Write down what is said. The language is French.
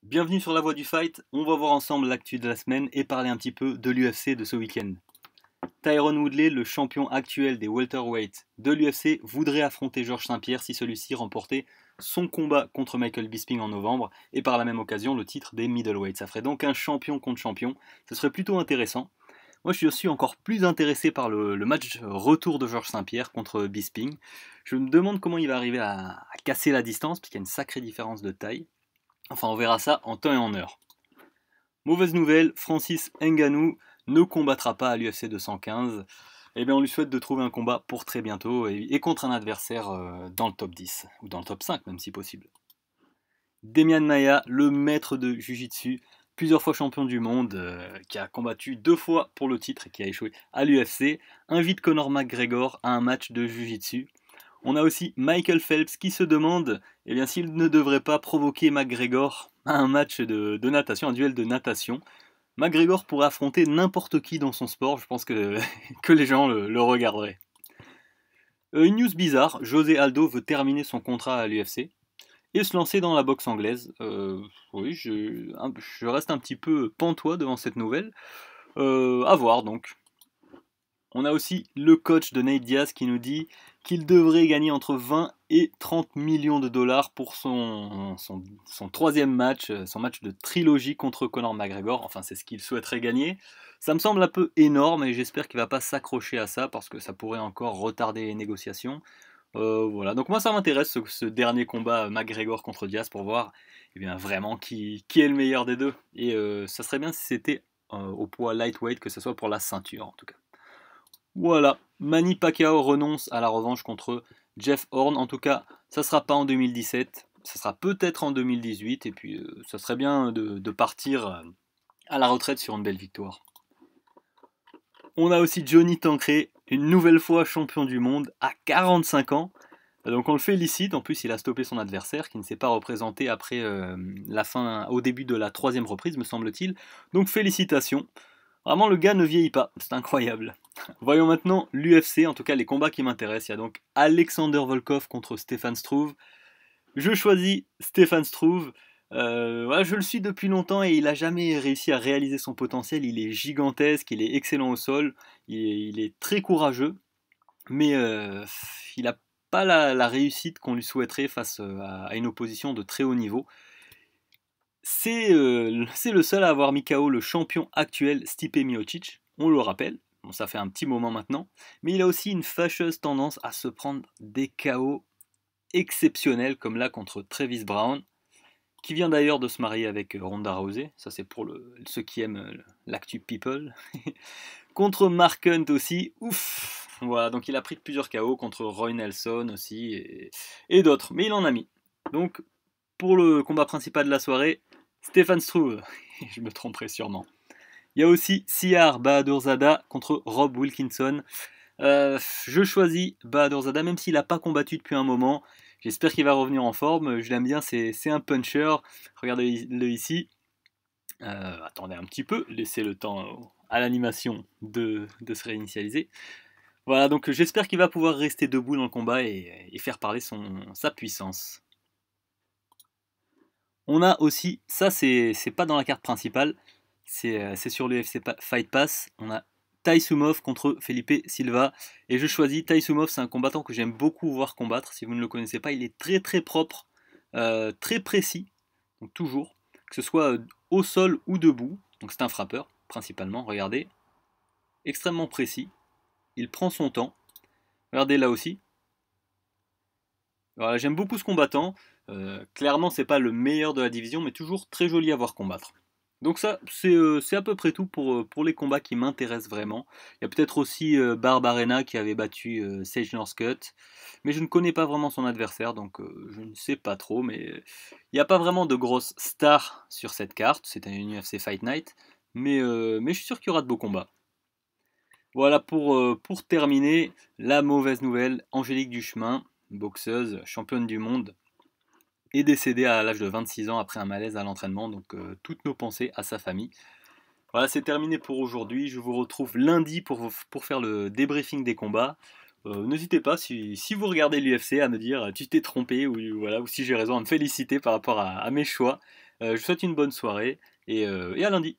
Bienvenue sur la voie du fight, on va voir ensemble l'actu de la semaine et parler un petit peu de l'UFC de ce week-end. Tyron Woodley, le champion actuel des welterweights de l'UFC, voudrait affronter Georges Saint-Pierre si celui-ci remportait son combat contre Michael Bisping en novembre et par la même occasion le titre des middleweights. Ça ferait donc un champion contre champion, ce serait plutôt intéressant. Moi je suis encore plus intéressé par le match retour de Georges Saint-Pierre contre Bisping. Je me demande comment il va arriver à casser la distance puisqu'il y a une sacrée différence de taille. Enfin, on verra ça en temps et en heure. Mauvaise nouvelle, Francis Ngannou ne combattra pas à l'UFC 215. Eh bien, on lui souhaite de trouver un combat pour très bientôt et contre un adversaire dans le top 10, ou dans le top 5 même si possible. Demian Maia, le maître de Jiu-Jitsu, plusieurs fois champion du monde, qui a combattu 2 fois pour le titre et qui a échoué à l'UFC, invite Conor McGregor à un match de Jiu-Jitsu. On a aussi Michael Phelps qui se demande s'il ne devrait pas provoquer McGregor à un match de natation, un duel de natation. McGregor pourrait affronter n'importe qui dans son sport, je pense que, que les gens le regarderaient. Une news bizarre, José Aldo veut terminer son contrat à l'UFC et se lancer dans la boxe anglaise. Oui, je reste un petit peu pantois devant cette nouvelle. À voir donc. On a aussi le coach de Nate Diaz qui nous dit qu'il devrait gagner entre 20 et 30 millions de dollars pour son troisième match, son match de trilogie contre Conor McGregor. Enfin, c'est ce qu'il souhaiterait gagner. Ça me semble un peu énorme et j'espère qu'il ne va pas s'accrocher à ça parce que ça pourrait encore retarder les négociations. Voilà, donc moi ça m'intéresse ce dernier combat McGregor contre Diaz pour voir vraiment qui est le meilleur des deux. Et ça serait bien si c'était au poids lightweight, que ce soit pour la ceinture en tout cas. Voilà, Manny Pacquiao renonce à la revanche contre Jeff Horn. En tout cas, ça sera pas en 2017, ça sera peut-être en 2018. Et puis, ça serait bien de partir à la retraite sur une belle victoire. On a aussi Johnny Tancré, une nouvelle fois champion du monde à 45 ans. Donc on le félicite, en plus il a stoppé son adversaire qui ne s'est pas représenté après la fin, au début de la troisième reprise me semble-t-il. Donc félicitations. Vraiment, le gars ne vieillit pas, c'est incroyable. Voyons maintenant l'UFC, en tout cas les combats qui m'intéressent. Il y a donc Alexander Volkov contre Stefan Struve. Je choisis Stefan Struve. Voilà, je le suis depuis longtemps et il n'a jamais réussi à réaliser son potentiel. Il est gigantesque, il est excellent au sol, il est très courageux, mais il n'a pas la réussite qu'on lui souhaiterait face à une opposition de très haut niveau. C'est le seul à avoir mis KO le champion actuel Stipe Miocic, on le rappelle, bon, ça fait un petit moment maintenant, mais il a aussi une fâcheuse tendance à se prendre des KO exceptionnels comme là contre Travis Brown, qui vient d'ailleurs de se marier avec Ronda Rousey, ça c'est pour ceux qui aiment l'actu people, contre Mark Hunt aussi, ouf, voilà, donc il a pris plusieurs KO contre Roy Nelson aussi et d'autres, mais il en a mis. Donc pour le combat principal de la soirée, Stefan Struve, je me tromperai sûrement. Il y a aussi Siyar Bahadurzada contre Rob Wilkinson. Je choisis Bahadurzada, même s'il n'a pas combattu depuis un moment. J'espère qu'il va revenir en forme. Je l'aime bien, c'est un puncher. Regardez-le ici. Attendez un petit peu, laissez le temps à l'animation de se réinitialiser. Voilà, donc j'espère qu'il va pouvoir rester debout dans le combat et faire parler sa puissance. On a aussi, ça c'est pas dans la carte principale, c'est sur le UFC Fight Pass. On a Taisumov contre Felipe Silva. Et je choisis Taisumov, c'est un combattant que j'aime beaucoup voir combattre. Si vous ne le connaissez pas, il est très très propre, très précis, donc toujours, que ce soit au sol ou debout. Donc c'est un frappeur, principalement, regardez. Extrêmement précis. Il prend son temps. Regardez là aussi. Voilà, j'aime beaucoup ce combattant. Clairement, c'est pas le meilleur de la division, mais toujours très joli à voir combattre. Donc ça, c'est à peu près tout pour les combats qui m'intéressent vraiment. Il y a peut-être aussi Barbarena qui avait battu Sage Northcutt, mais je ne connais pas vraiment son adversaire, donc je ne sais pas trop. Mais il n'y a pas vraiment de grosses stars sur cette carte. C'est un UFC Fight Night, mais je suis sûr qu'il y aura de beaux combats. Voilà pour terminer, la mauvaise nouvelle, Angélique Duchemin, boxeuse, championne du monde, est décédée à l'âge de 26 ans après un malaise à l'entraînement, donc toutes nos pensées à sa famille. Voilà, c'est terminé pour aujourd'hui, je vous retrouve lundi pour faire le débriefing des combats. N'hésitez pas, si vous regardez l'UFC, à me dire tu t'es trompé ou, voilà, ou si j'ai raison, à me féliciter par rapport à mes choix. Je vous souhaite une bonne soirée et à lundi.